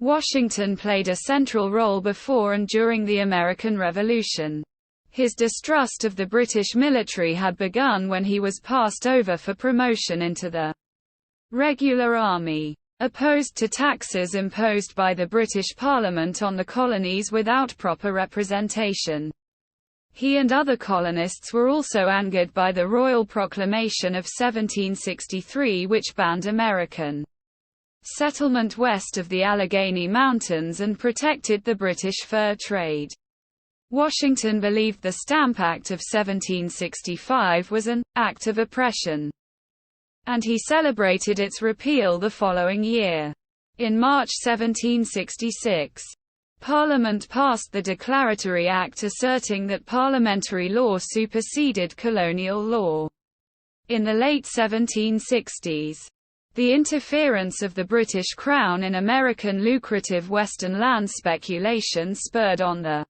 Washington played a central role before and during the American Revolution. His distrust of the British military had begun when he was passed over for promotion into the regular army. Opposed to taxes imposed by the British Parliament on the colonies without proper representation. He and other colonists were also angered by the Royal Proclamation of 1763, which banned American settlement west of the Allegheny Mountains and protected the British fur trade. Washington believed the Stamp Act of 1765 was an act of oppression, and he celebrated its repeal the following year. In March 1766, Parliament passed the Declaratory Act asserting that parliamentary law superseded colonial law. In the late 1760s, the interference of the British Crown in American lucrative Western land speculation spurred on the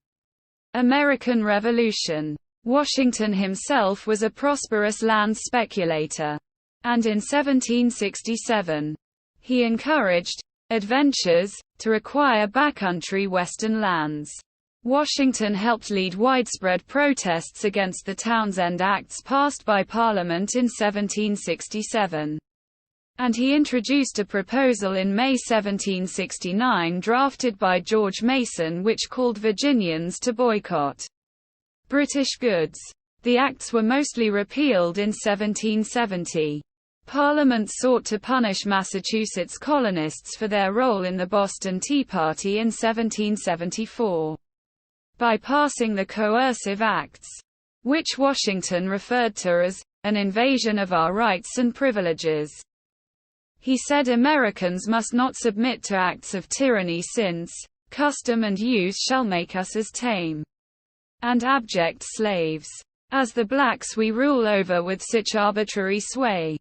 American Revolution. Washington himself was a prosperous land speculator, and in 1767, he encouraged adventurers to acquire backcountry Western lands. Washington helped lead widespread protests against the Townshend Acts passed by Parliament in 1767. And he introduced a proposal in May 1769 drafted by George Mason which called Virginians to boycott British goods. The acts were mostly repealed in 1770. Parliament sought to punish Massachusetts colonists for their role in the Boston Tea Party in 1774 by passing the Coercive Acts, which Washington referred to as an invasion of our rights and privileges. He said Americans must not submit to acts of tyranny since custom and use shall make us as tame and abject slaves as the blacks we rule over with such arbitrary sway.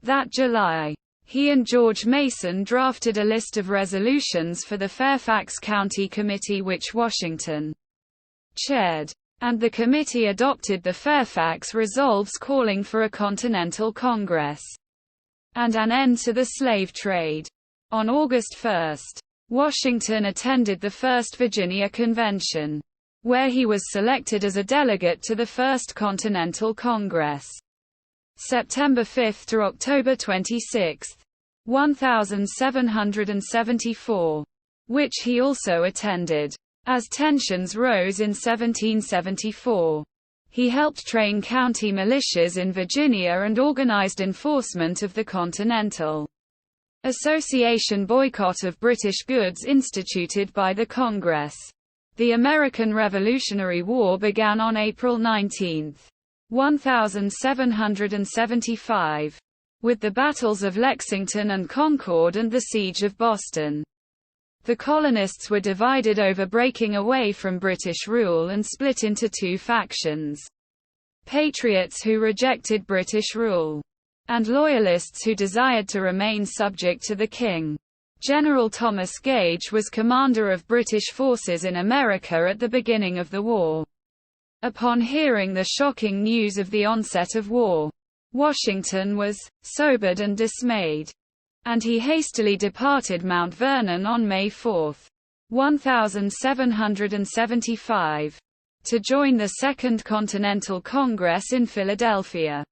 That July, he and George Mason drafted a list of resolutions for the Fairfax County Committee which Washington chaired, and the committee adopted the Fairfax Resolves calling for a Continental Congress and an end to the slave trade. On August 1, Washington attended the First Virginia Convention, where he was selected as a delegate to the First Continental Congress. September 5 to October 26, 1774, which he also attended. As tensions rose in 1774, he helped train county militias in Virginia and organized enforcement of the Continental Association boycott of British goods instituted by the Congress. The American Revolutionary War began on April 19, 1775, with the battles of Lexington and Concord and the Siege of Boston. The colonists were divided over breaking away from British rule and split into two factions: Patriots who rejected British rule, and Loyalists who desired to remain subject to the king. General Thomas Gage was commander of British forces in America at the beginning of the war. Upon hearing the shocking news of the onset of war, Washington was sobered and dismayed, and he hastily departed Mount Vernon on May 4, 1775, to join the Second Continental Congress in Philadelphia.